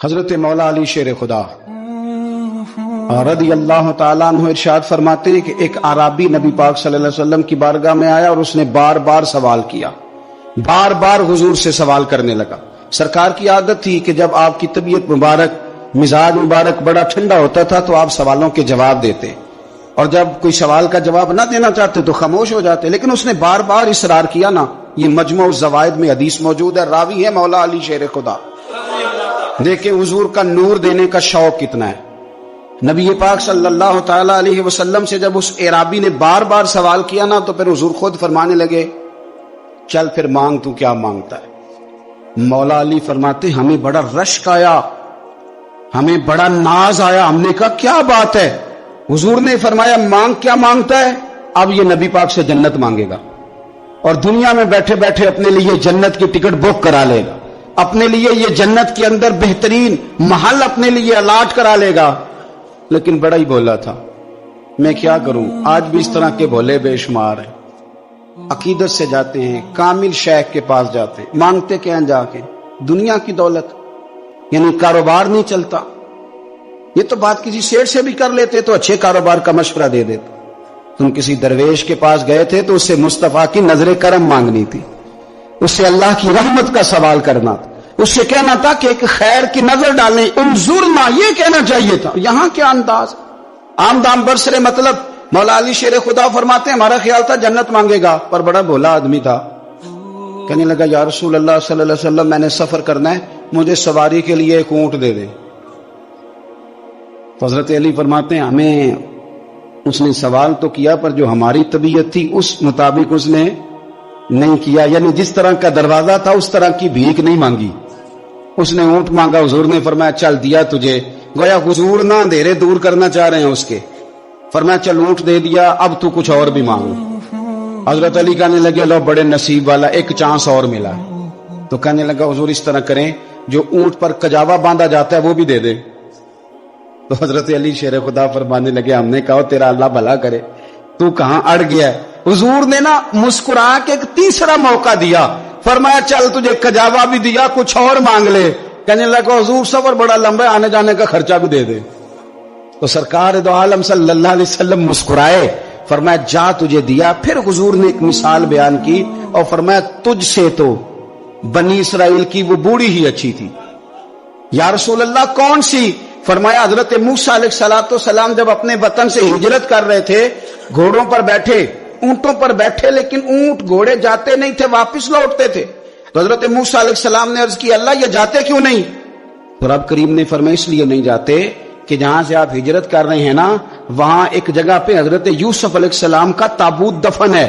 حضرت مولا علی شیر خدا رضی اللہ تعالیٰ عنہ ارشاد فرماتے ہیں کہ ایک اعرابی نبی پاک صلی اللہ علیہ وسلم کی بارگاہ میں آیا اور اس نے بار بار سوال کیا، بار بار حضور سے سوال کرنے لگا۔ سرکار کی عادت تھی کہ جب آپ کی طبیعت مبارک، مزاج مبارک بڑا ٹھنڈا ہوتا تھا تو آپ سوالوں کے جواب دیتے، اور جب کوئی سوال کا جواب نہ دینا چاہتے تو خاموش ہو جاتے، لیکن اس نے بار بار اصرار کیا نا۔ یہ مجموع الزوائد میں حدیث موجود ہے، راوی ہے مولا علی شیر خدا۔ دیکھیں حضور کا نور دینے کا شوق کتنا ہے۔ نبی پاک صلی اللہ تعالی علیہ وسلم سے جب اس اعرابی نے بار بار سوال کیا نا تو پھر حضور خود فرمانے لگے، چل پھر مانگ، تو کیا مانگتا ہے؟ مولا علی فرماتے ہمیں بڑا رشک آیا، ہمیں بڑا ناز آیا، ہم نے کہا کیا بات ہے؟ حضور نے فرمایا مانگ، کیا مانگتا ہے؟ اب یہ نبی پاک سے جنت مانگے گا، اور دنیا میں بیٹھے بیٹھے اپنے لیے جنت کی ٹکٹ بک کرا لے گا، اپنے لیے یہ جنت کے اندر بہترین محل اپنے لیے الاٹ کرا لے گا۔ لیکن بڑا ہی بولا تھا، میں کیا کروں، آج بھی اس طرح کے بھولے بے شمار ہیں۔ عقیدت سے جاتے ہیں، کامل شیخ کے پاس جاتے ہیں، مانگتے کیا جا کے؟ دنیا کی دولت، یعنی کاروبار نہیں چلتا۔ یہ تو بات کسی شیخ سے بھی کر لیتے تو اچھے کاروبار کا مشورہ دے دیتے۔ تم کسی درویش کے پاس گئے تھے تو اس سے مصطفیٰ کی نظر کرم مانگنی تھی، اس سے اللہ کی رحمت کا سوال کرنا تھا، اس سے کہنا تھا کہ ایک خیر کی نظر ڈالیں، انظرنا، یہ کہنا چاہیے تھا۔ یہاں کیا انداز، عام دام برسرے مطلب۔ مولا علی شیر خدا فرماتے ہیں ہمارا خیال تھا جنت مانگے گا، پر بڑا بھولا آدمی تھا، کہنے لگا یا رسول اللہ صلی اللہ علیہ وسلم میں نے سفر کرنا ہے، مجھے سواری کے لیے ایک اونٹ دے دے۔ تو حضرت علی فرماتے ہیں ہمیں اس نے سوال تو کیا پر جو ہماری طبیعت تھی اس مطابق اس نے نہیں کیا، یعنی جس طرح کا دروازہ تھا اس طرح کی بھیک نہیں مانگی۔ اس نے اونٹ مانگا، حضور نے فرمایا چل دیا تجھے، گویا حضور نہ اندھیرے دور کرنا چاہ رہے ہیں اس کے، فرمایا چل اونٹ دے دیا، اب تو کچھ اور بھی مانگ۔ حضرت علی کہنے لگے لو بڑے نصیب والا، ایک چانس اور ملا۔ تو کہنے لگا حضور اس طرح کریں، جو اونٹ پر کجاوا باندھا جاتا ہے وہ بھی دے دے۔ تو حضرت علی شیر خدا فرمانے لگے ہم نے کہا تیرا اللہ بھلا کرے، تو کہاں اڑ گیا ہے؟ حضور نے نا مسکرا کے ایک تیسرا موقع دیا، فرمایا چل تجھے کجاوا بھی دیا، کچھ اور مانگ لے۔ کہنے لگا حضور سفر بڑا لمبا ہے، آنے جانے کا خرچہ بھی دے دے۔ تو سرکار دو عالم صلی اللہ علیہ وسلم مسکرائے، فرمایا جا تجھے دیا۔ پھر حضور نے ایک مثال بیان کی اور فرمایا تجھ سے تو بنی اسرائیل کی وہ بوڑھی ہی اچھی تھی۔ یا رسول اللہ کون سی؟ فرمایا حضرت موسیٰ علیہ السلام جب اپنے وطن سے ہجرت کر رہے تھے، گھوڑوں پر بیٹھے، اونٹوں پر بیٹھے، لیکن اونٹ گھوڑے جاتے نہیں تھے، واپس لوٹتے تھے۔ تو حضرت موسیٰ علیہ السلام نے عرض کی اللہ یہ جاتے کیوں نہیں؟ تو رب کریم نے فرمایا اس لیے نہیں جاتے کہ جہاں سے آپ ہجرت کر رہے ہیں نا وہاں ایک جگہ پہ حضرت یوسف علیہ السلام کا تابوت دفن ہے،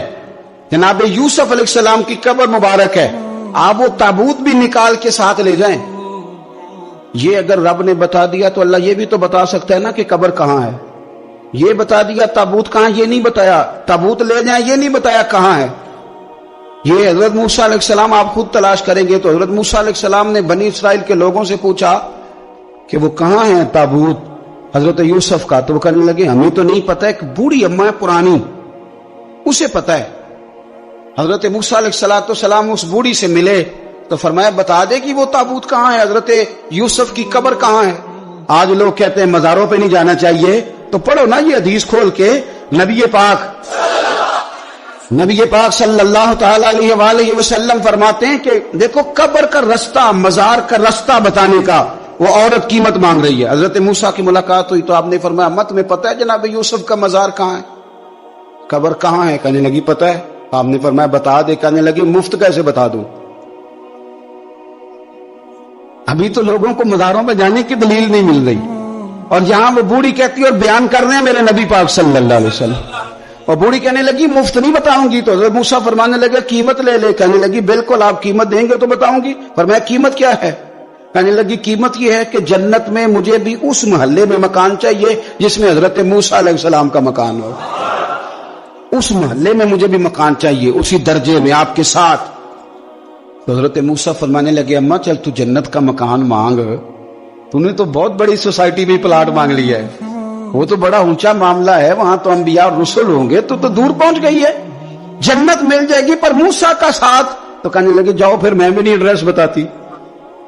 جناب یوسف علیہ السلام کی قبر مبارک ہے، آپ وہ تابوت بھی نکال کے ساتھ لے جائیں۔ یہ اگر رب نے بتا دیا تو اللہ یہ بھی تو بتا سکتا ہے نا کہ قبر کہاں ہے۔ یہ بتا دیا تابوت کہاں، یہ نہیں بتایا، تابوت لے جائیں یہ نہیں بتایا کہاں ہے۔ یہ حضرت موسیٰ علیہ السلام آپ خود تلاش کریں گے تو حضرت موسیٰ علیہ السلام نے بنی اسرائیل کے لوگوں سے پوچھا کہ وہ کہاں ہے تابوت حضرت یوسف کا، تو وہ کہنے لگے ہمیں تو نہیں پتا، ایک بوڑھی اماں ہے پرانی اسے پتا ہے۔ حضرت موسیٰ علیہ السلام اس بوڑھی سے ملے تو فرمایا بتا دے کہ وہ تابوت کہاں ہے، حضرت یوسف کی قبر کہاں ہے۔ آج لوگ کہتے ہیں مزاروں پہ نہیں جانا چاہیے، تو پڑھو نا یہ حدیث کھول کے، نبی پاک صلی اللہ تعالی علیہ وآلہ وسلم فرماتے ہیں کہ دیکھو قبر کا رستہ، مزار کا رستہ بتانے کا وہ عورت قیمت مانگ رہی ہے۔ حضرت موسیٰ کی ملاقات ہوئی تو آپ نے فرمایا مت میں پتہ ہے جناب یوسف کا مزار کہاں ہے، قبر کہاں ہے؟ کہنے لگی پتہ ہے۔ آپ نے فرمایا بتا دے۔ کہنے لگی مفت کیسے بتا دوں، ابھی تو لوگوں کو مزاروں پہ جانے کی دلیل نہیں مل رہی، اور یہاں وہ بوڑھی کہتی ہے اور بیان کر رہے ہیں میرے نبی پاک صلی اللہ علیہ وسلم، اور بوڑھی کہنے لگی مفت نہیں بتاؤں گی۔ تو حضرت موسیٰ فرمانے لگے قیمت لے لے۔ کہنے لگی بالکل آپ قیمت دیں گے تو بتاؤں گی۔ فرمایا قیمت کیا ہے؟ کہنے لگی قیمت یہ ہے کہ جنت میں مجھے بھی اس محلے میں مکان چاہیے جس میں حضرت موسیٰ علیہ السلام کا مکان ہو، اس محلے میں مجھے بھی مکان چاہیے، اسی درجے میں آپ کے ساتھ۔ تو حضرت موسیٰ فرمانے لگے اماں چل تو جنت کا مکان مانگ، تو نے تو بہت بڑی سوسائٹی میں پلاٹ مانگ لیا ہے، وہ تو بڑا اونچا معاملہ ہے، وہاں تو انبیاء اور رسل ہوں گے، تو دور پہنچ گئی ہے، جنت مل جائے گی، پر موسیٰ کا ساتھ۔ تو کہنے لگے جاؤ پھر میں بھی نہیں ایڈریس بتاتی,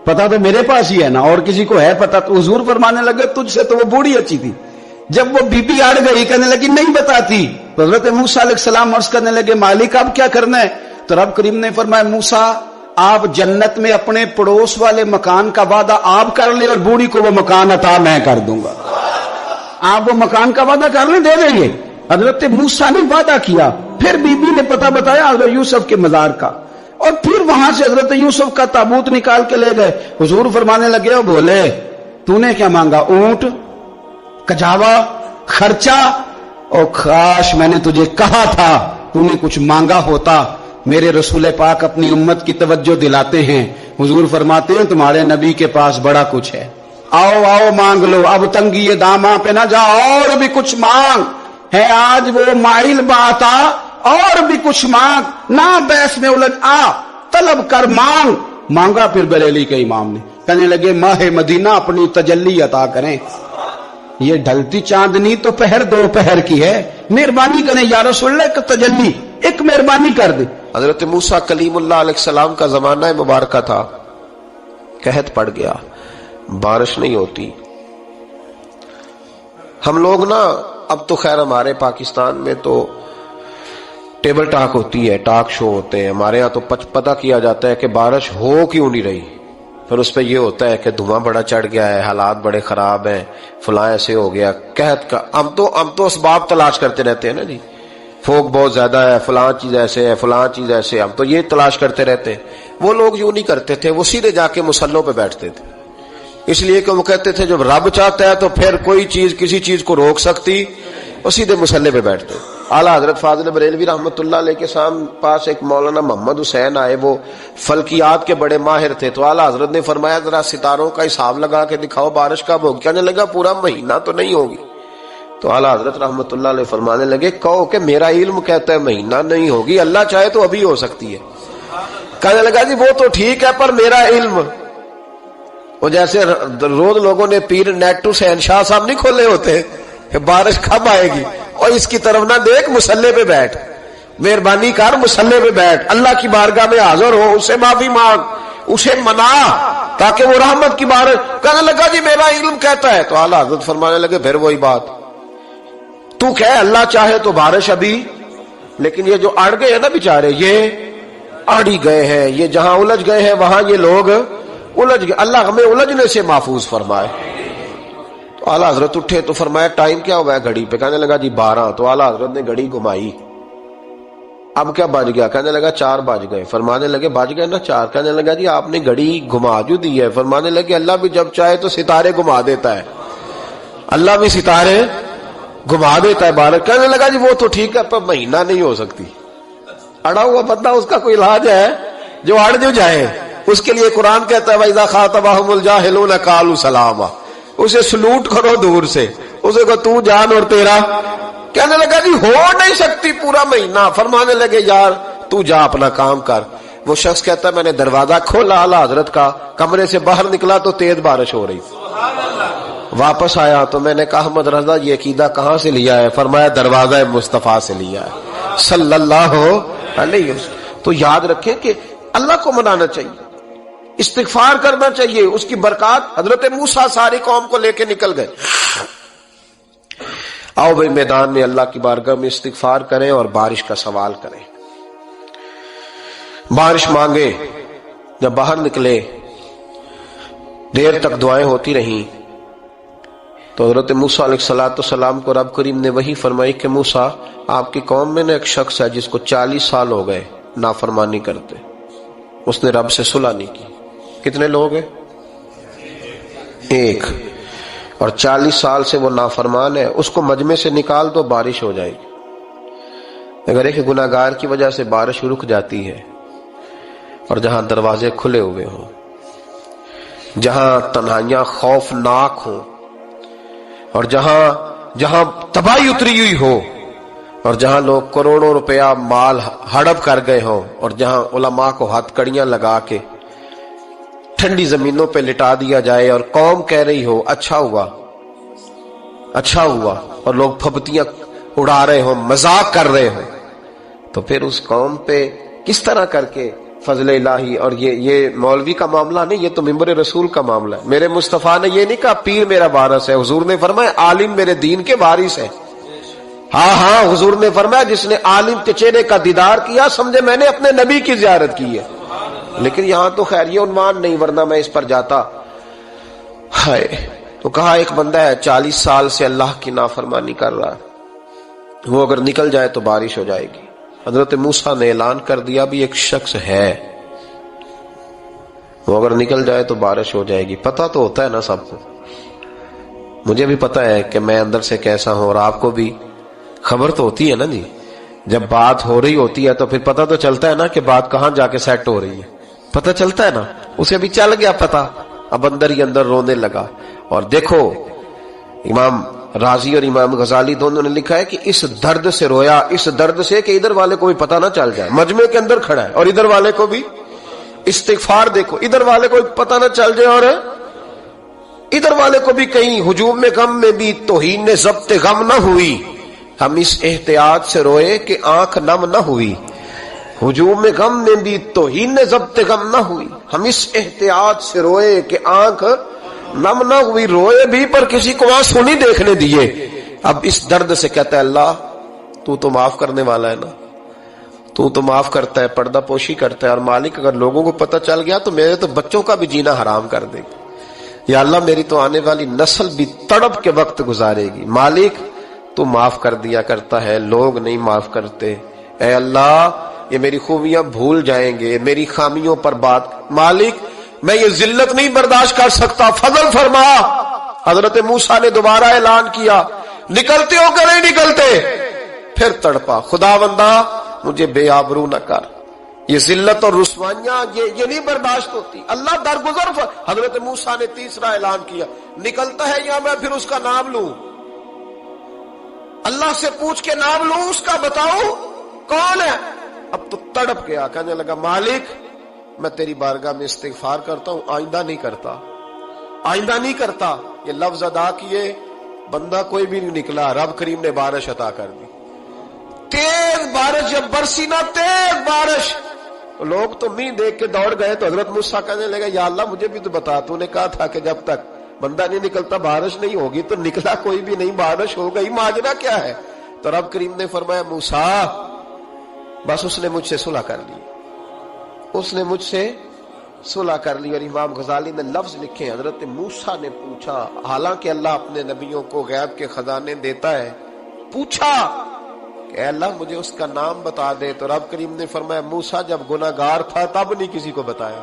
پتا تو میرے پاس ہی ہے نا, اور کسی کو ہے پتا. تو حضور فرمانے لگے تجھ سے تو وہ بوڑھی اچھی تھی. جب وہ بی بی اڑ گئی کہنے لگی نہیں بتاتی, تو حضرت موسیٰ علیہ السلام عرض کرنے لگے مالک اب کیا کرنا ہے؟ تو رب کریم نے فرمایا موسیٰ آپ جنت میں اپنے پڑوس والے مکان کا وعدہ آپ کر لیں اور بوڑھی کو وہ مکان عطا میں کر دوں گا. آپ وہ مکان کا وعدہ کر لیں, دے دیں گے. حضرت موسیٰ نے وعدہ کیا, پھر بی بی نے پتہ بتایا حضرت یوسف کے مزار کا, اور پھر وہاں سے حضرت یوسف کا تابوت نکال کے لے گئے. حضور فرمانے لگے اور بولے تو نے کیا مانگا؟ اونٹ, کجاوا, خرچہ؟ اور کاش میں نے تجھے کہا تھا تو نے کچھ مانگا ہوتا. میرے رسول پاک اپنی امت کی توجہ دلاتے ہیں. حضور فرماتے ہیں تمہارے نبی کے پاس بڑا کچھ ہے, آؤ آؤ مانگ لو, اب تنگی داماں پہ نہ جا, اور بھی کچھ مانگ ہے. آج وہ مائل بات آ, اور بھی کچھ مانگ, نہ بحث میں الجھ آ, طلب کر مانگ. مانگا پھر بریلی کے امام نے, کہنے لگے ماہ مدینہ اپنی تجلی عطا کریں. یہ ڈھلتی چاندنی تو پہر دو پہر کی ہے, مہربانی کریں یا رسول اللہ, ایک تجلی, ایک مہربانی کر دے. حضرت موسیٰ کلیم اللہ علیہ السلام کا زمانہ مبارکہ تھا, قحط پڑ گیا, بارش نہیں ہوتی. ہم لوگ نا اب تو خیر ہمارے پاکستان میں تو ٹیبل ٹاک ہوتی ہے, ٹاک شو ہوتے ہیں. ہمارے ہاں تو پتہ کیا جاتا ہے کہ بارش ہو کیوں نہیں رہی, پھر اس پہ یہ ہوتا ہے کہ دھواں بڑا چڑھ گیا ہے, حالات بڑے خراب ہیں, فلاں ایسے ہو گیا قحط کا. ہم تو اسباب تلاش کرتے رہتے ہیں نا جی, فوق بہت زیادہ ہے, فلاں چیز ایسے ہے, فلاں چیز ایسے, ہم تو یہ تلاش کرتے رہتے ہیں. وہ لوگ یوں نہیں کرتے تھے, وہ سیدھے جا کے مصلوں پہ بیٹھتے تھے, اس لیے کہ وہ کہتے تھے جب رب چاہتا ہے تو پھر کوئی چیز کسی چیز کو روک سکتی, وہ سیدھے مصلے پہ بیٹھتے. اعلیٰ حضرت فاضل بریلوی رحمۃ اللہ علیہ کے پاس ایک مولانا محمد حسین آئے, وہ فلکیات کے بڑے ماہر تھے. تو اعلیٰ حضرت نے فرمایا ذرا ستاروں کا حساب لگا کے دکھاؤ بارش کب ہوگی. کہنے لگا پورا مہینہ تو نہیں ہوگی. تو اعلیٰ حضرت رحمۃ اللہ علیہ فرمانے لگے کہو کہ میرا علم کہتا ہے مہینہ نہیں ہوگی, اللہ چاہے تو ابھی ہو سکتی ہے. کہنے لگا جی وہ تو ٹھیک ہے پر میرا علم, وہ جیسے روز لوگوں نے پیر نیٹ ٹو شہنشاہ صاحب نہیں کھولے ہوتے کہ بارش کب آئے گی, اور اس کی طرف نہ دیکھ, مصلے پہ بیٹھ, مہربانی کر مصلے پہ بیٹھ, اللہ کی بارگاہ میں حاضر ہو, اسے معافی مانگ, اسے منا تاکہ وہ رحمت کی بارش. کہنے لگا جی میرا علم کہتا ہے. تو اعلیٰ حضرت فرمانے لگے پھر وہی بات, تو کہ اللہ چاہے تو بارش ابھی, لیکن یہ جو اڑ گئے ہیں نا بیچارے, یہ اڑ ہی گئے ہیں, یہ جہاں الجھ گئے ہیں وہاں یہ لوگ الجھ گئے. اللہ ہمیں الجھنے سے محفوظ فرمائے. تو اعلیٰ حضرت اٹھے تو فرمایا ٹائم کیا ہوا ہے گھڑی پہ؟ کہنے لگا جی 12. تو اعلیٰ حضرت نے گھڑی گھمائی, اب کیا بج گیا؟ کہنے لگا 4 بج گئے. فرمانے لگے بج گئے نا 4. کہنے لگا جی آپ نے گھڑی گھما جو دی ہے. فرمانے لگے اللہ بھی جب چاہے تو ستارے گھما دیتا ہے, اللہ بھی ستارے گھما دیتا ہے بارش. کہنے لگا جی وہ تو ٹھیک ہے پر مہینہ نہیں ہو سکتی. اڑا ہوا بندہ, اس کا کوئی علاج ہے جو اڑ جو جائے, اس کے لیے قرآن کہتا ہے وَإِذَا خَاطَبَهُمُ الْجَاهِلُونَ قَالُوا سَلَامًا, اسے سلوٹ کرو دور سے, اسے کو تو جان اور تیرا. کہنے لگا جی ہو نہیں سکتی پورا مہینہ. فرمانے لگے یار تو جا اپنا کام کر. وہ شخص کہتا ہے میں نے دروازہ کھولا اعلیٰ حضرت کا, کمرے سے باہر نکلا تو تیز بارش ہو رہی. واپس آیا تو میں نے کہا احمد رضا یہ عقیدہ کہاں سے لیا ہے؟ فرمایا دروازہ مصطفیٰ سے لیا ہے صلی اللہ علیہ وسلم. تو یاد رکھیں کہ اللہ کو منانا چاہیے, استغفار کرنا چاہیے, اس کی برکات. حضرت موسیٰ ساری قوم کو لے کے نکل گئے. آؤ بھائی میدان میں اللہ کی بارگاہ میں استغفار کریں اور بارش کا سوال کریں, بارش مانگے. جب باہر نکلے دیر تک دعائیں ہوتی رہیں تو حضرت موسیٰ علیہ السلام کو رب کریم نے وحی فرمائی کہ موسیٰ آپ کی قوم میں نے ایک شخص ہے جس کو 40 سال ہو گئے نافرمانی کرتے, اس نے رب سے صلح نہیں کی. کتنے لوگ ہیں؟ ایک. اور 40 سال سے وہ نافرمان ہے, اس کو مجمع سے نکال دو بارش ہو جائے گی. اگر ایک گناہگار کی وجہ سے بارش رک جاتی ہے, اور جہاں دروازے کھلے ہوئے ہوں, جہاں تنہائیاں خوفناک ہوں, اور جہاں تباہی اتری ہوئی ہو, اور جہاں لوگ کروڑوں روپیہ مال ہڑپ کر گئے ہوں, اور جہاں علماء کو ہاتھ کڑیاں لگا کے ٹھنڈی زمینوں پہ لٹا دیا جائے اور قوم کہہ رہی ہو اچھا ہوا اچھا ہوا, اور لوگ پھپتیاں اڑا رہے ہوں, مذاق کر رہے ہوں, تو پھر اس قوم پہ کس طرح کر کے فضل الہی، اور یہ مولوی کا معاملہ نہیں، یہ تو ممبر رسول کا معاملہ ہے۔ میرے مصطفیٰ نے یہ نہیں کہا پیر میرا وارث ہے، حضور نے فرمایا عالم میرے دین کے وارث ہے۔ ہاں حضور نے فرمایا جس نے عالم کے چہرے کا دیدار کیا سمجھے میں نے اپنے نبی کی زیارت کی ہے۔ لیکن یہاں تو خیر یہ عنوان نہیں، ورنہ میں اس پر جاتا۔ ہائے، تو کہا ایک بندہ ہے 40 سال سے اللہ کی نافرمانی کر رہا ہے، وہ اگر نکل جائے تو بارش ہو جائے گی۔ حضرت موسیٰ نے اعلان کر دیا بھی ایک شخص ہے، وہ اگر نکل جائے تو بارش ہو جائے گی۔ پتہ تو ہوتا ہے نا سب کو، مجھے بھی پتہ ہے کہ میں اندر سے کیسا ہوں، اور آپ کو بھی خبر تو ہوتی ہے نا جی۔ جب بات ہو رہی ہوتی ہے تو پھر پتہ تو چلتا ہے نا کہ بات کہاں جا کے سیٹ ہو رہی ہے، پتہ چلتا ہے نا۔ اسے بھی چل گیا پتہ، اب اندر ہی اندر رونے لگا۔ اور دیکھو امام رازی اور امام غزالی دونوں نے لکھا ہے کہ اس درد سے رویا، اس درد سے کہ ادھر والے کو بھی پتہ نہ چل جائے، مجمع کے اندر کھڑا ہے اور ادھر والے کو بھی استغفار، دیکھو ادھر والے کو پتہ نہ چل جائے اور ادھر والے کو بھی کہیں ہجوم میں غم میں بھی توہین نے ضبط غم نہ ہوئی۔ ہم اس احتیاط سے روئے کہ آنکھ نم نہ ہوئی، ہجوم میں غم میں بھی توہین نے ضبط غم نہ ہوئی۔ ہم اس احتیاط سے روئے کہ آنکھ نم نہ ہوئی، روئے بھی پر کسی کو آنسو نہیں دیکھنے دیے۔ اب اس درد سے کہتا ہے اللہ تو معاف کرنے والا ہے نا، تو معاف کرتا ہے، پردہ پوشی کرتا ہے، اور مالک اگر لوگوں کو پتہ چل گیا تو میرے تو بچوں کا بھی جینا حرام کر دے گا۔ یا اللہ میری تو آنے والی نسل بھی تڑپ کے وقت گزارے گی۔ مالک تو معاف کر دیا کرتا ہے، لوگ نہیں معاف کرتے۔ اے اللہ یہ میری خوبیاں بھول جائیں گے، میری خامیوں پر بات، مالک میں یہ ذلت نہیں برداشت کر سکتا، فضل فرما۔ حضرت موسیٰ نے دوبارہ اعلان کیا نکلتے ہو کہ نہیں نکلتے؟ پھر تڑپا خداوندا مجھے بے آبرو نہ کر، یہ ذلت اور رسوائیاں یہ نہیں برداشت ہوتی، اللہ درگزر۔ حضرت موسیٰ نے تیسرا اعلان کیا نکلتا ہے یا میں پھر اس کا نام لوں، اللہ سے پوچھ کے نام لوں اس کا، بتاؤ کون ہے؟ اب تو تڑپ گیا، کہنے لگا مالک میں تیری بارگاہ میں استغفار کرتا ہوں، آئندہ نہیں کرتا، آئندہ نہیں کرتا۔ یہ لفظ ادا کیے، بندہ کوئی بھی نہیں نکلا، رب کریم نے بارش عطا کر دی، تیز بارش، جب برسی نا تیز بارش، لوگ تو منہ دیکھ کے دوڑ گئے۔ تو حضرت موسیٰ کہنے لگا یا اللہ مجھے بھی تو بتا، تو نے کہا تھا کہ جب تک بندہ نہیں نکلتا بارش نہیں ہوگی، تو نکلا کوئی بھی نہیں، بارش ہو گئی، ماجرا کیا ہے؟ تو رب کریم نے فرمایا موسیٰ بس اس نے مجھ سے صلح کر لی، اس نے مجھ سے صلح کر لی۔ اور امام غزالی نے لفظ لکھے، حضرت موسیٰ نے پوچھا، حالانکہ اللہ اپنے نبیوں کو غیب کے خزانے دیتا ہے، پوچھا کہ اے اللہ مجھے اس کا نام بتا دے۔ تو رب کریم نے فرمایا موسیٰ جب گناہگار تھا تب نہیں کسی کو بتایا،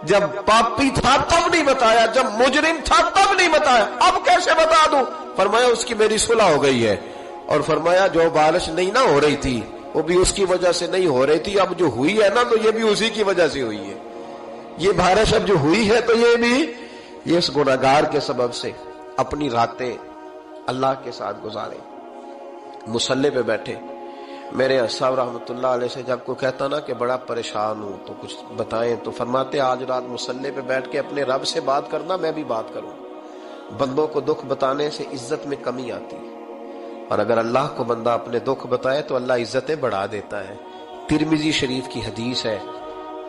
جب پاپی تھا تب نہیں بتایا، جب مجرم تھا تب نہیں بتایا، اب کیسے بتا دوں؟ فرمایا اس کی میری صلح ہو گئی ہے، اور فرمایا جو بارش نہیں نہ ہو رہی تھی وہ بھی اس کی وجہ سے نہیں ہو رہی تھی، اب جو ہوئی ہے نا تو یہ بھی اسی کی وجہ سے ہوئی ہے، یہ بارش اب جو ہوئی ہے تو یہ بھی یہ اس گناہگار کے سبب سے۔ اپنی راتیں اللہ کے ساتھ گزارے، مصلی پہ بیٹھے۔ میرے صاحب رحمۃ اللہ علیہ سے جب کوئی کہتا نا کہ بڑا پریشان ہوں تو کچھ بتائیں، تو فرماتے آج رات مصلی پہ بیٹھ کے اپنے رب سے بات کرنا، میں بھی بات کروں۔ بندوں کو دکھ بتانے سے عزت میں کمی آتی ہے، اور اگر اللہ کو بندہ اپنے دکھ بتائے تو اللہ عزتیں بڑھا دیتا ہے۔ ترمذی شریف کی حدیث ہے،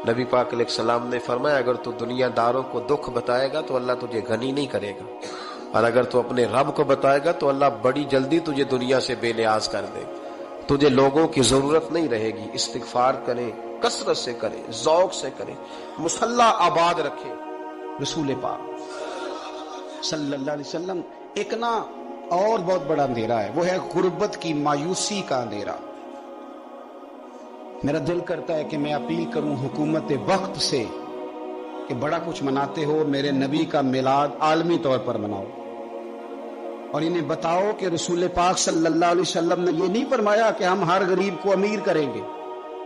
نبی پاک علیہ السلام نے فرمایا اگر تو دنیا داروں کو دکھ بتائے گا تو اللہ تجھے غنی نہیں کرے گا، اور اگر تو اپنے رب کو بتائے گا تو اللہ بڑی جلدی تجھے دنیا سے بے نیاز کر دے، تجھے لوگوں کی ضرورت نہیں رہے گی۔ استغفار کریں، کثرت سے کریں، ذوق سے کریں، مصلی آباد رکھیں۔ رسول پاک صلی اللہ علیہ وسلم ایک نا اور بہت بڑا اندھیرا ہے، وہ ہے غربت کی مایوسی کا اندھیرا۔ میرا دل کرتا ہے کہ میں اپیل کروں حکومت وقت سے کہ بڑا کچھ مناتے ہو، میرے نبی کا میلاد عالمی طور پر مناؤ، اور انہیں بتاؤ کہ رسول پاک صلی اللہ علیہ وسلم نے یہ نہیں فرمایا کہ ہم ہر غریب کو امیر کریں گے،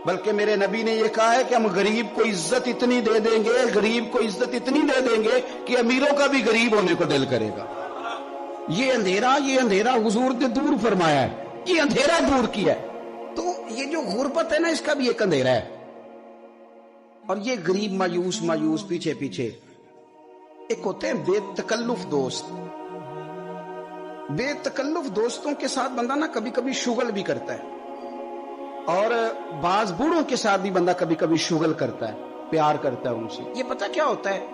بلکہ میرے نبی نے یہ کہا ہے کہ ہم غریب کو عزت اتنی دے دیں گے، غریب کو عزت اتنی دے دیں گے کہ امیروں کا بھی غریب ہونے کو دل کرے گا۔ یہ اندھیرا حضور نے دور فرمایا ہے، یہ اندھیرا دور کیا ہے۔ تو یہ جو غربت ہے نا اس کا بھی ایک اندھیرا ہے، اور یہ غریب مایوس پیچھے ایک ہوتے ہیں بے تکلف دوست۔ بے تکلف دوستوں کے ساتھ بندہ نا کبھی کبھی شغل بھی کرتا ہے، اور بعض بوڑھوں کے ساتھ بھی بندہ کبھی کبھی شغل کرتا ہے، پیار کرتا ہے ان سے. یہ پتہ کیا ہوتا ہے،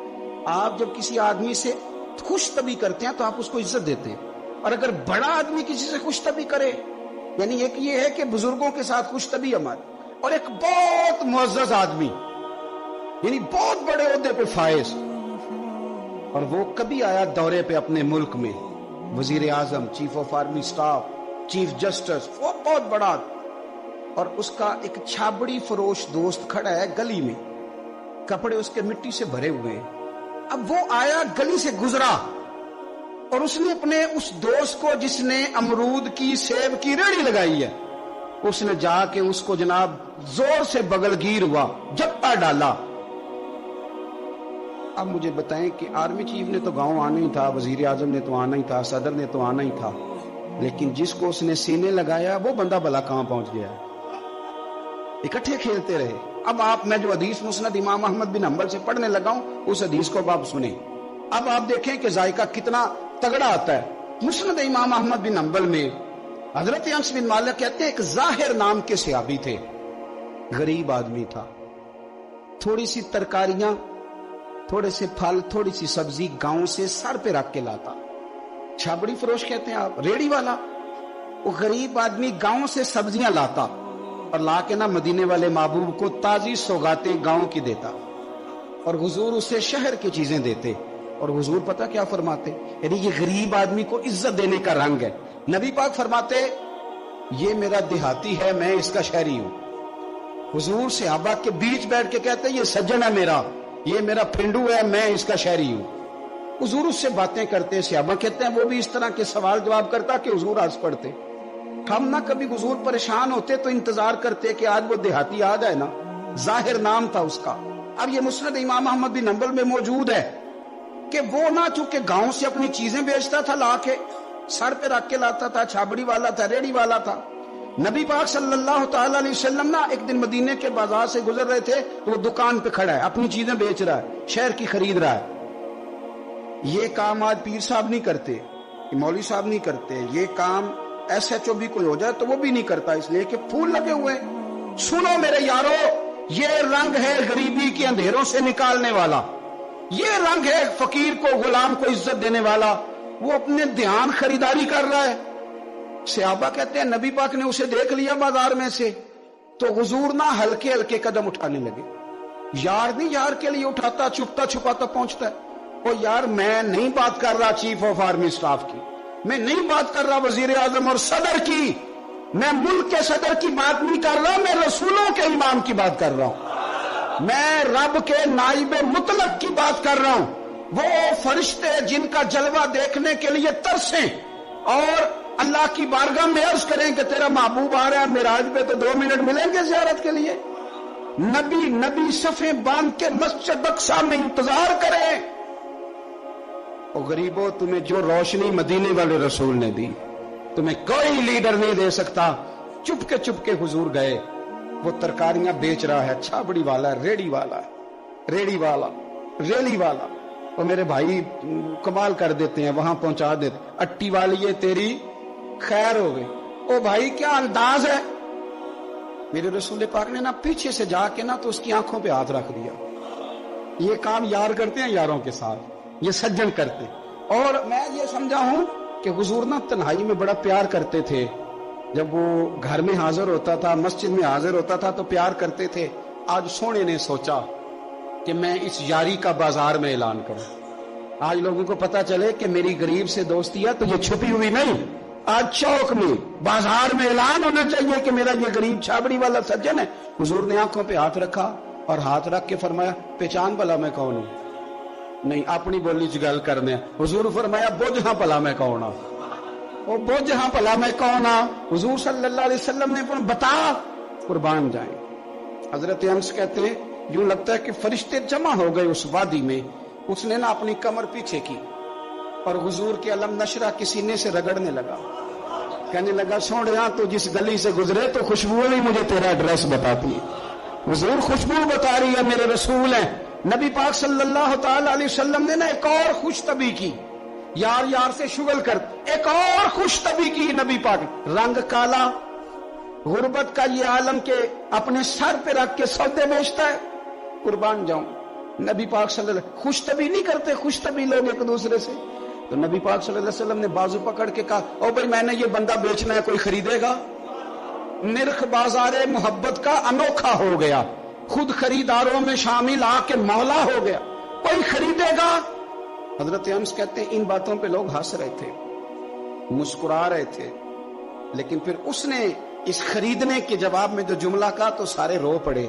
آپ جب کسی آدمی سے خوش طبی کرتے ہیں تو آپ اس کو عزت دیتے ہیں، اور اگر بڑا آدمی کسی سے خوش طبی کرے، یعنی ایک یہ ہے کہ بزرگوں کے ساتھ خوش طبی ہماری، اور ایک بہت معزز آدمی یعنی بہت بڑے عہدے پہ فائز، اور وہ کبھی آیا دورے پہ اپنے ملک میں، وزیر اعظم، chief of army staff, chief justice, وہ بہت بڑا، اور اس کا ایک چھابڑی فروش دوست کھڑا ہے گلی میں، کپڑے اس کے مٹی سے بھرے ہوئے ہیں. اب وہ آیا گلی سے گزرا اور اس نے اپنے اس دوست کو جس نے امرود کی سیب کی ریڑھی لگائی ہے، اس نے جا کے اس کو جناب زور سے بغل گیر ہوا، جپا ڈالا. اب مجھے بتائیں کہ آرمی چیف نے تو گاؤں آنا ہی تھا، وزیر اعظم نے تو آنا ہی تھا، صدر نے تو آنا ہی تھا، لیکن جس کو اس نے سینے لگایا وہ بندہ بھلا کہاں پہنچ گیا ہے. اکٹھے کھیلتے رہے. اب میں جو حدیث مسند امام احمد بن حنبل سے پڑھنے لگا ہوں اس حدیث کو آپ سنیں. اب آپ دیکھیں کہ ذائقہ کتنا تگڑا آتا ہے. مسند امام احمد بن حنبل میں حضرت انس بن مالک کہتے ہیں ایک ظاہر نام کے صحابی تھے، غریب آدمی تھا، تھوڑی سی ترکاریاں، تھوڑے سے پھل، تھوڑی سی سبزی گاؤں سے سر پہ رکھ کے لاتا. چھابڑی فروش کہتے ہیں آپ، ریڑھی والا. وہ غریب آدمی گاؤں سے سبزیاں لاتا اور لا کے نہ مدینے والے محبوب کو تازی سوغاتیں گاؤں کی دیتا، اور حضور اسے شہر کی چیزیں دیتے. اور حضور پتہ کیا فرماتے، یعنی یہ غریب آدمی کو عزت دینے کا رنگ ہے. نبی پاک فرماتے یہ میرا دیہاتی ہے، میں اس کا شہری ہوں. حضور صحابہ کے بیچ بیٹھ کے کہتے یہ سجن ہے میرا، یہ میرا پھنڈو ہے، میں اس کا شہری ہوں. حضور اس سے باتیں کرتے، صحابہ کہتے ہیں وہ بھی اس طرح کے سوال جواب کرتا کہ حضور ہنس پڑتے. ہم نہ کبھی حضور پریشان ہوتے تو انتظار کرتے کہ آج وہ دیہاتی آ جائے نا، ظاہر نام تھا اس کا. اب یہ مسند امام احمد بن حنبل میں موجود ہے کہ وہ نہ چونکہ گاؤں سے اپنی چیزیں بیچتا تھا، لا کے سر پہ رکھ کے لاتا تھا، چھابڑی والا تھا، ریڑھی والا تھا. نبی پاک صلی اللہ تعالی علیہ وسلم نا ایک دن مدینے کے بازار سے گزر رہے تھے تو وہ دکان پہ کھڑا ہے، اپنی چیزیں بیچ رہا ہے، شہر کی خرید رہا ہے. یہ کام آج پیر صاحب نہیں کرتے، مولوی صاحب نہیں کرتے، یہ کام ایس ایچ او بھی کوئی ہو جائے تو وہ بھی نہیں کرتا، اس لیے کہ پھول لگے ہوئے. سنو میرے یارو، یہ رنگ ہے غریبی کے اندھیروں سے نکالنے والا، یہ رنگ ہے فقیر کو، غلام کو عزت دینے والا. وہ اپنے دھیان خریداری کر رہا ہے. صحابہ کہتے ہیں نبی پاک نے اسے دیکھ لیا بازار میں سے تو حضور نہ ہلکے ہلکے قدم اٹھانے لگے. یار نہیں یار کے لیے اٹھاتا، چھپتا چھپاتا پہنچتا ہے. او یار میں نہیں بات کر رہا چیف آف آرمی سٹاف کی، میں نہیں بات کر رہا وزیر اعظم اور صدر کی، میں ملک کے صدر کی بات نہیں کر رہا، میں رسولوں کے امام کی بات کر رہا ہوں، میں رب کے نائب مطلق کی بات کر رہا ہوں. وہ فرشتے جن کا جلوہ دیکھنے کے لیے ترسیں اور اللہ کی بارگاہ میں عرض کریں کہ تیرا محبوب آ رہا ہے معراج پہ تو 2 منٹ ملیں گے زیارت کے لیے. نبی صفیں باندھ کے مسجد اقصی میں انتظار کریں. او غریبوں، تمہیں جو روشنی مدینے والے رسول نے دی تمہیں کوئی لیڈر نہیں دے سکتا. چپ کے حضور گئے. وہ ترکاریاں بیچ رہا ہے، چھابڑی والا، ریڑھی والا، ریڑھی والا، ریلی والا. اور میرے بھائی کمال کر دیتے ہیں، وہاں پہنچا دیتے، اٹی والی یہ تیری خیر ہو گئی. او بھائی کیا انداز ہے. میرے رسول پاک نے نا پیچھے سے جا کے نا تو اس کی آنکھوں پہ ہاتھ رکھ دیا. یہ کام یار کرتے ہیں یاروں کے ساتھ، یہ سجن کرتے. اور میں یہ سمجھا ہوں کہ حضور نا تنہائی میں بڑا پیار کرتے تھے. جب وہ گھر میں حاضر ہوتا تھا، مسجد میں حاضر ہوتا تھا تو پیار کرتے تھے. آج سونے نے سوچا کہ میں اس یاری کا بازار میں اعلان کروں. آج لوگوں کو پتا چلے کہ میری غریب سے دوستی ہے تو یہ چھپی ہوئی نہیں، آج چوک میں بازار میں اعلان ہونا چاہیے کہ میرا یہ غریب چھابڑی والا سجن ہے. حضور نے آنکھوں پہ ہاتھ رکھا اور ہاتھ رکھ کے فرمایا پہچان بھلا میں کون ہوں. نہیں اپنی بولی چ گل کرنے. حضور فرمایا بوجھ ہاں بھلا میں کون ہوں. وہ بوجھ ہاں بھلا میں کون ہوں. حضور صلی اللہ علیہ وسلم نے بتا، قربان جائیں. حضرت انس کہتے ہیں یوں لگتا ہے کہ فرشتے جمع ہو گئے اس وادی میں. اس نے نا اپنی کمر پیچھے کی اور حضور کے علم نشرہ کے سینے سے رگڑنے لگا، کہنے لگا سوڑیا تو جس گلی سے گزرے تو خوشبو ہی مجھے تیرا ایڈریس بتاتی ہے. حضور خوشبو بتا رہی ہے، میرے رسول ہیں. نبی پاک صلی اللہ تعالی علیہ وسلم نے نا ایک اور خوش طبی کی، یار سے شغل کر ایک اور خوش طبی کی. نبی پاک رنگ کالا، غربت کا یہ عالم کے اپنے سر پہ رکھ کے سودے بیچتا ہے. قربان جاؤں. نبی پاک صلی اللہ علیہ وسلم خوش طبی نہیں کرتے, خوش طبی لوگ ایک دوسرے سے. تو نبی پاک صلی اللہ علیہ وسلم نے بازو پکڑ کے کہا او بھائی میں نے یہ بندہ بیچنا ہے, کوئی خریدے گا؟ نرخ بازار محبت کا انوکھا ہو گیا, خود خریداروں میں شامل آ کے مولا ہو گیا, کوئی خریدے گا؟ حضرت انس کہتے ہیں ان باتوں پہ لوگ ہنس رہے تھے, مسکرا رہے تھے, لیکن پھر اس نے اس خریدنے کے جواب میں جو جملہ کہا تو سارے رو پڑے.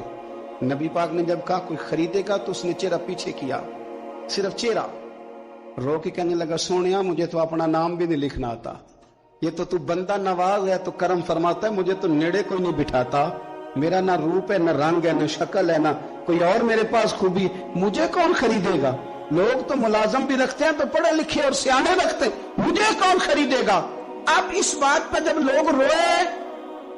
نبی پاک نے جب کہا کوئی خریدے گا تو اس نے چہرہ پیچھے کیا, صرف چہرہ, رو کے کہنے لگا سونیا مجھے تو اپنا نام بھی نہیں لکھنا آتا, یہ تو بندہ نواز ہے تو کرم فرماتا ہے, مجھے تو نیڑے کوئی نہیں بٹھاتا, میرا نہ روپ ہے نہ رنگ ہے نہ شکل ہے نہ کوئی اور میرے پاس خوبی, مجھے کون خریدے گا؟ لوگ تو ملازم بھی رکھتے ہیں تو پڑھے لکھے اور سیانے رکھتے ہیں, مجھے کون خریدے گا؟ اب اس بات پہ جب لوگ روئے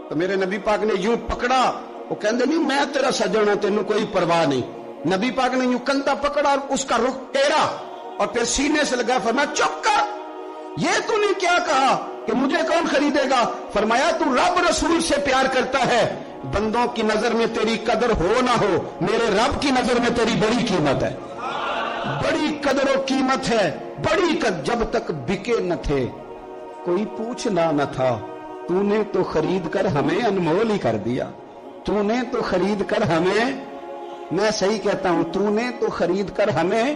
تو میرے نبی پاک نے یوں پکڑا, وہ کہندے نہیں میں تیرا سجن ہوں تینوں کوئی پرواہ نہیں. نبی پاک نے یوں کندھا پکڑا اور اس کا رخ ٹیڑھا اور پھر سینے سے لگا, فرمایا چپ کر, یہ تو نے کیا کہا کہ مجھے کون خریدے گا؟ فرمایا تو رب رسول سے پیار کرتا ہے, بندوں کی نظر میں تیری قدر ہو نہ ہو, میرے رب کی نظر میں تیری بڑی قیمت ہے, بڑی قدر و قیمت ہے, بڑی قدر. جب تک بکے نہ تھے کوئی پوچھنا نہ تھا, تو نے تو خرید کر ہمیں انمول ہی کر دیا, تو نے تو خرید کر ہمیں, میں صحیح کہتا ہوں, تو نے تو خرید کر ہمیں,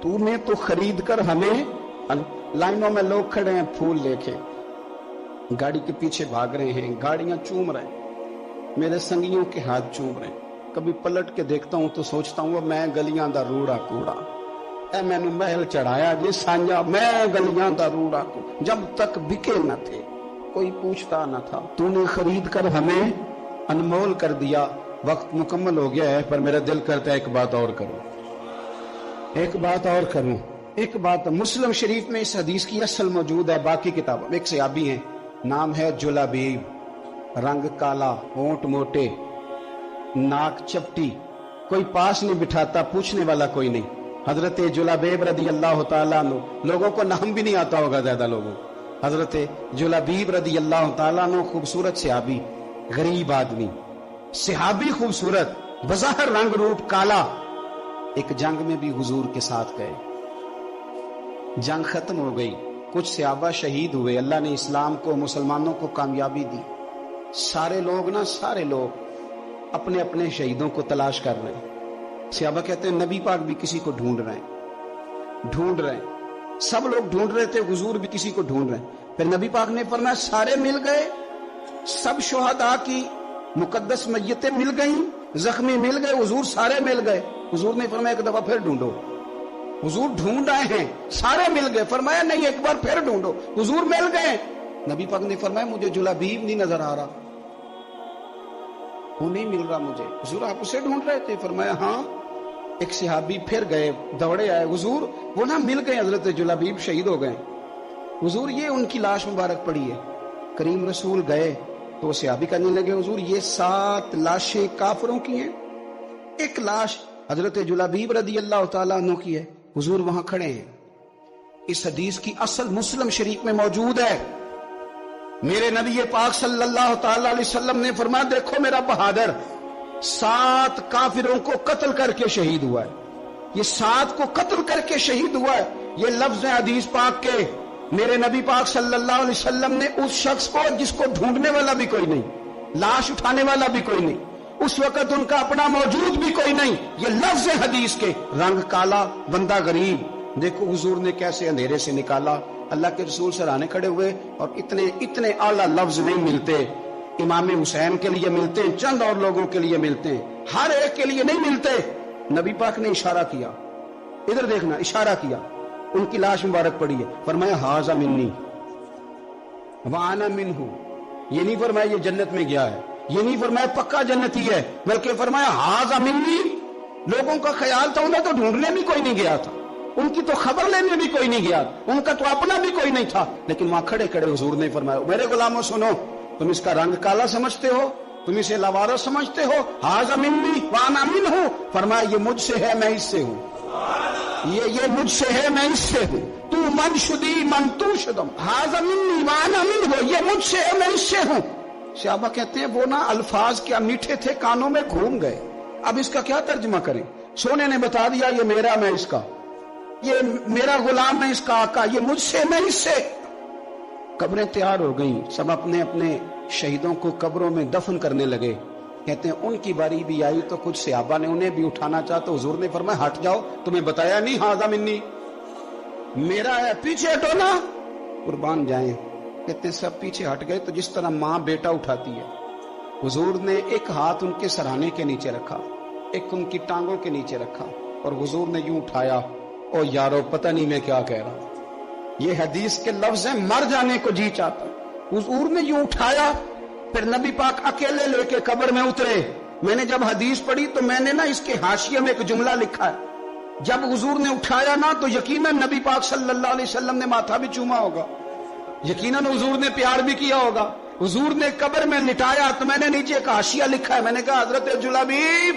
تو نے تو خرید کر ہمیں. لائنوں میں لوگ کھڑے ہیں پھول لے کے, گاڑی کے پیچھے بھاگ رہے ہیں, گاڑیاں چوم رہے ہیں, میرے سنگیوں کے ہاتھ چوم رہے ہیں. کبھی پلٹ کے دیکھتا ہوں تو سوچتا ہوں میں گلیاں دا روڑا کوڑا, اے میں نے محل چڑھایا جی سانجا, میں گلیاں دا روڑا کوڑا. جب تک بکے نہ تھے کوئی پوچھتا نہ تھا, تو نے خرید کر ہمیں انمول کر دیا. وقت مکمل ہو گیا ہے پر میرا دل کرتا ہے ایک بات اور کروں, ایک بات اور کروں, ایک بات. مسلم شریف میں اس حدیث کی اصل موجود ہے, باقی کتابوں میں. ایک صحابی ہیں نام ہے جلابیب, رنگ کالا, ہونٹ موٹے, ناک چپٹی, کوئی پاس نہیں بٹھاتا, پوچھنے والا کوئی نہیں. حضرت جلابیب رضی اللہ تعالیٰ عنہ, لوگوں کو نام بھی نہیں آتا ہوگا زیادہ لوگوں. حضرت جلابیب رضی اللہ تعالیٰ عنہ خوبصورت صحابی, غریب آدمی, صحابی خوبصورت, بظاہر رنگ روپ کالا. ایک جنگ میں بھی حضور کے ساتھ گئے, جنگ ختم ہو گئی, کچھ صحابہ شہید ہوئے, اللہ نے اسلام کو مسلمانوں کو کامیابی دی. سارے لوگ اپنے اپنے شہیدوں کو تلاش کر رہے ہیں. صحابہ کہتے ہیں نبی پاک بھی کسی کو ڈھونڈ رہے ہیں, سب لوگ ڈھونڈ رہے تھے, حضور بھی کسی کو ڈھونڈ رہے ہیں. پھر نبی پاک نے فرمایا سارے مل گئے, سب شہداء کی مقدس میتیں مل گئیں, زخمی مل گئے, حضور سارے مل گئے. حضور نے فرمایا ایک دفعہ پھر ڈھونڈو. حضور ڈھونڈ رہے ہیں, سارے مل گئے. فرمایا نہیں ایک بار پھر ڈھونڈو. حضور مل گئے. نبی پاک نے فرمایا مجھے جلابیب نہیں نظر آ رہا, وہ نہیں مل رہا مجھے. حضور آپ اسے ڈھونڈ رہے تھے؟ فرمایا ہاں. ایک صحابی پھر گئے, دوڑے آئے, حضور وہ نہ مل گئے, حضرت جلابیب شہید ہو گئے. حضور یہ ان کی لاش مبارک پڑی ہے. کریم رسول گئے تو صحابی کہنے لگے حضور یہ 7 لاشیں کافروں کی ہیں, ایک لاش حضرت جلابیب رضی اللہ تعالیٰ عنہ کی ہے. حضور وہاں کھڑے ہیں. اس حدیث کی اصل مسلم شریف میں موجود ہے. میرے نبی پاک صلی اللہ تعالی علیہ وسلم نے فرمایا دیکھو میرا بہادر 7 کافروں کو قتل کر کے شہید ہوا ہے. یہ 7 کو قتل کر کے شہید ہوا ہے. یہ لفظ حدیث پاک کے. میرے نبی پاک صلی اللہ علیہ وسلم نے اس شخص کو جس کو ڈھونڈنے والا بھی کوئی نہیں, لاش اٹھانے والا بھی کوئی نہیں, اس وقت ان کا اپنا موجود بھی کوئی نہیں, یہ لفظ حدیث کے, رنگ کالا, بندہ غریب. دیکھو حضور نے کیسے اندھیرے سے نکالا. اللہ کے رسول سرانے کھڑے ہوئے اور اتنے اعلیٰ لفظ نہیں ملتے. امام حسین کے لیے ملتے ہیں, چند اور لوگوں کے لیے ملتے ہیں, ہر ایک کے لیے نہیں ملتے. نبی پاک نے اشارہ کیا, ادھر دیکھنا, اشارہ کیا, ان کی لاش مبارک پڑی ہے. فرمایا ھذا منی وانا منہ. یہ نہیں فرمایا یہ جنت میں گیا ہے, یہ نہیں فرمایا پکا جنتی ہے, بلکہ فرمایا ھذا منی. لوگوں کا خیال تھا انہیں تو ڈھونڈنے بھی کوئی نہیں گیا تھا, ان کی تو خبر لینے بھی کوئی نہیں گیا, ان کا تو اپنا بھی کوئی نہیں تھا, لیکن وہاں کھڑے کھڑے حضور نے فرمایا میرے غلاموں سنو, تم اس کا رنگ کالا سمجھتے ہو, تم اسے لاوارث سمجھتے ہو, ھذا منی وانا منہ. فرمایا یہ مجھ سے ہے میں اس سے ہوں, یہ مجھ سے ہے میں اس سے ہوں. تو من شدی من تو شدم, ھذا منی وانا منہ, یہ مجھ سے ہے میں اس سے ہوں. صحابہ کہتے ہیں وہ نا الفاظ کیا میٹھے تھے، کانوں میں گھوم گئے، اب اس کا کیا ترجمہ کریں؟ سونے نے بتا دیا یہ میرا، میں اس کا، یہ میرا غلام ہے اس کا آقا، یہ مجھ سے میں اس سے۔ قبریں تیار ہو گئیں، سب اپنے اپنے شہیدوں کو قبروں میں دفن کرنے لگے۔ کہتے ہیں ان کی باری بھی آئی تو کچھ صحابہ نے انہیں بھی اٹھانا چاہا تو حضور نے فرمایا ہٹ جاؤ، تمہیں بتایا نہیں ہاذا منی، میرا ہے، پیچھے ہٹو نا، قربان جائیں۔ کہتے ہیں سب پیچھے ہٹ گئے تو جس طرح ماں بیٹا اٹھاتی ہے، حضور نے ایک ہاتھ ان کے سرہانے کے نیچے رکھا، ایک ان کی ٹانگوں کے نیچے رکھا، اور حضور نے یوں اٹھایا، او یارو پتہ نہیں میں کیا کہہ رہا ہوں، یہ حدیث کے لفظ ہیں، مر جانے کو جی چاہتا۔ حضور نے یوں اٹھایا، پھر نبی پاک اکیلے لے کے قبر میں اترے۔ میں نے جب حدیث پڑھی تو میں نے نا اس کے حاشیے میں ایک جملہ لکھا ہے، جب حضور نے اٹھایا نا تو یقیناً نبی پاک صلی اللہ علیہ وسلم نے ماتھا بھی چوما ہوگا، یقیناً حضور نے پیار بھی کیا ہوگا۔ حضور نے قبر میں لٹایا تو میں نے نیچے ایک حاشیہ لکھا ہے، میں نے کہا حضرت جلابیب،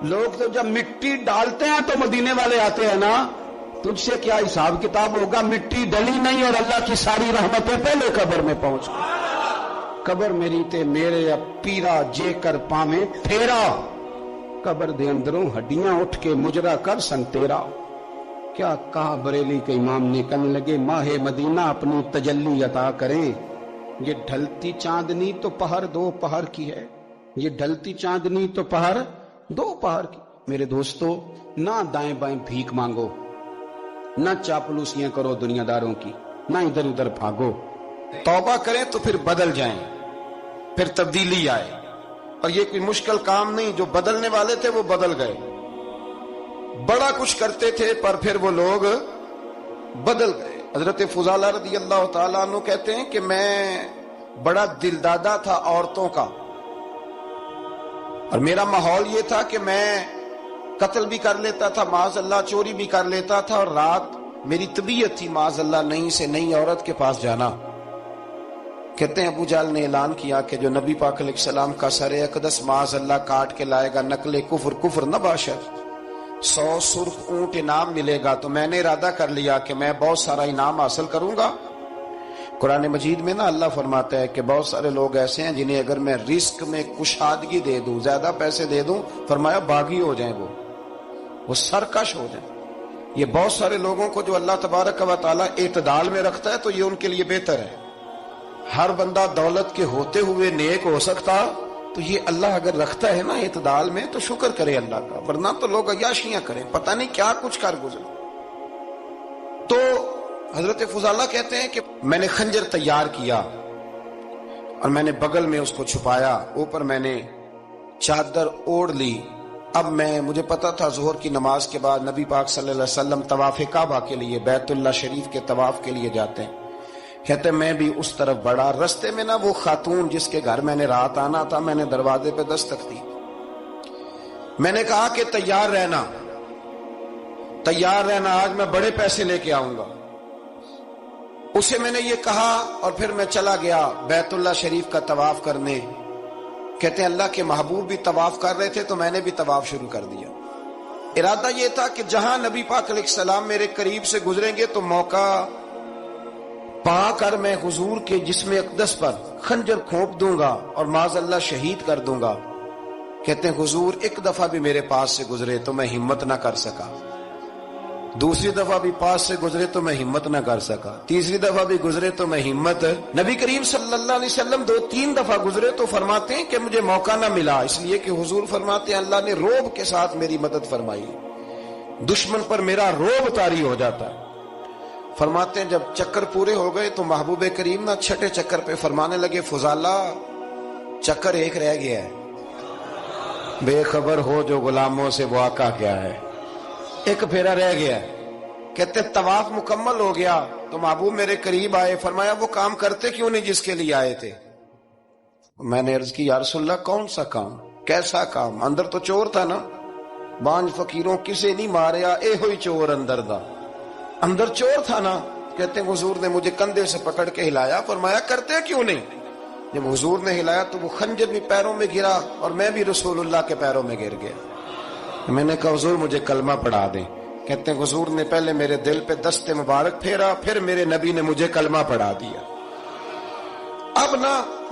لوگ تو جب مٹی ڈالتے ہیں تو مدینے والے آتے ہیں نا، تجھ سے کیا حساب کتاب ہوگا؟ مٹی ڈلی نہیں اور اللہ کی ساری رحمتیں پہلے قبر میں پہنچ گئی۔ قبر میری تے میرے اب پیرا جے کر پاویں پھیرا، قبر دے اندروں ہڈیاں اٹھ کے مجرا کر سن تیرا۔ کیا کہا بریلی کے امام نے، کہنے لگے ماہ مدینہ اپنی تجلی عطا کریں، یہ ڈھلتی چاندنی تو پہر دو پہر کی ہے، یہ ڈھلتی چاندنی تو پہر دو پہر کی۔ میرے دوستو، نہ دائیں بائیں بھیک مانگو، نہ چاپلوسیاں کرو دنیا داروں کی، نہ ادھر ادھر بھاگو، توبہ کریں تو پھر بدل جائیں، پھر تبدیلی آئے۔ اور یہ کوئی مشکل کام نہیں، جو بدلنے والے تھے وہ بدل گئے، بڑا کچھ کرتے تھے پر پھر وہ لوگ بدل گئے۔ حضرت فضالہ رضی اللہ تعالیٰ عنہ کہتے ہیں کہ میں بڑا دلدادہ تھا عورتوں کا، اور میرا ماحول یہ تھا کہ میں قتل بھی کر لیتا تھا، معاذ اللہ چوری بھی کر لیتا تھا، اور رات میری طبیعت تھی معاذ اللہ نہیں سے نئی عورت کے پاس جانا۔ کہتے ہیں ابو جہل نے اعلان کیا کہ جو نبی پاک علیہ السلام کا سر اقدس معاذ اللہ کاٹ کے لائے گا، نقل کفر کفر نہ باشد، 100 سرخ اونٹ انعام ملے گا۔ تو میں نے ارادہ کر لیا کہ میں بہت سارا انعام حاصل کروں گا۔ قرآن مجید میں نا اللہ فرماتا ہے کہ بہت سارے لوگ ایسے ہیں جنہیں اگر میں رزق میں کشادگی دے دوں، زیادہ پیسے دے دوں، فرمایا باغی ہو جائیں، وہ سرکش ہو جائیں۔ یہ بہت سارے لوگوں کو جو اللہ تبارک و تعالیٰ اعتدال میں رکھتا ہے تو یہ ان کے لیے بہتر ہے۔ ہر بندہ دولت کے ہوتے ہوئے نیک ہو سکتا، تو یہ اللہ اگر رکھتا ہے نا اعتدال میں تو شکر کرے اللہ کا، ورنہ تو لوگ عیاشیاں کریں، پتہ نہیں کیا کچھ کر گزرے۔ تو حضرت فضالہ کہتے ہیں کہ میں نے خنجر تیار کیا اور میں نے بغل میں اس کو چھپایا، اوپر میں نے چادر اوڑھ لی۔ اب مجھے پتا تھا ظہر کی نماز کے بعد نبی پاک صلی اللہ علیہ وسلم طواف کعبہ کے لیے، بیت اللہ شریف کے طواف کے لیے جاتے ہیں۔ کہتے میں بھی اس طرف بڑھا، رستے میں نا وہ خاتون جس کے گھر میں نے رات آنا تھا، میں نے دروازے پہ دستک دی، میں نے کہا کہ تیار رہنا، تیار رہنا، آج میں بڑے پیسے لے کے آؤں گا۔ اسے میں نے یہ کہا اور پھر میں چلا گیا بیت اللہ شریف کا طواف کرنے۔ کہتے ہیں اللہ کے محبوب بھی طواف کر رہے تھے تو میں نے بھی طواف شروع کر دیا۔ ارادہ یہ تھا کہ جہاں نبی پاک علیہ السلام میرے قریب سے گزریں گے تو موقع پا کر میں حضور کے جسم اقدس پر خنجر کھونپ دوں گا اور معاذ اللہ شہید کر دوں گا۔ کہتے ہیں حضور ایک دفعہ بھی میرے پاس سے گزرے تو میں ہمت نہ کر سکا، دوسری دفعہ بھی پاس سے گزرے تو میں ہمت نہ کر سکا، تیسری دفعہ بھی گزرے تو میں ہمت، نبی کریم صلی اللہ علیہ وسلم 2-3 دفعہ گزرے تو فرماتے ہیں کہ مجھے موقع نہ ملا، اس لیے کہ حضور فرماتے ہیں اللہ نے روب کے ساتھ میری مدد فرمائی، دشمن پر میرا روب طاری ہو جاتا ہے۔ فرماتے ہیں جب چکر پورے ہو گئے تو محبوب کریم نہ چھٹے چکر پہ فرمانے لگے فضالہ چکر ایک رہ گیا ہے، بے خبر ہو جو غلاموں سے وہ آقا کیا ہے، ایک پھیرا رہ گیا ہے۔ کہتے طواف مکمل ہو گیا تو محبوب میرے قریب آئے، فرمایا وہ کام کرتے کیوں نہیں جس کے لیے آئے تھے؟ میں نے عرض کی یا رسول اللہ کون سا کام، کیسا کام؟ اندر تو چور تھا نا، بانج فقیروں کسے نہیں ماریا اے ہوئی چور اندر دا، اندر چور تھا نا۔ کہتے ہیں حضور نے مجھے کندھے سے پکڑ کے ہلایا، فرمایا کرتے کیوں نہیں؟ جب حضور نے ہلایا تو وہ خنجر بھی پیروں میں گرا اور میں بھی رسول اللہ کے پیروں میں گر گیا۔ میں نے کہا حضور مجھے کلمہ پڑھا دیں۔ کہتے ہیں حضور نے پہلے میرے دل پہ دست مبارک پھیرا، پھر میرے نبی نے مجھے کلمہ پڑھا دیا۔ اب نا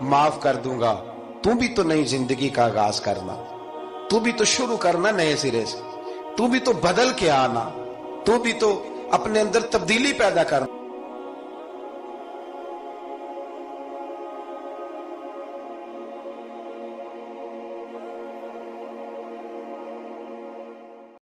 معاف کر دوں گا، تو بھی تو نئی زندگی کا آغاز کرنا، تو بھی تو شروع کرنا نئے سرے سے، تو بھی تو بدل کے آنا، تو بھی تو اپنے اندر تبدیلی پیدا کرنا۔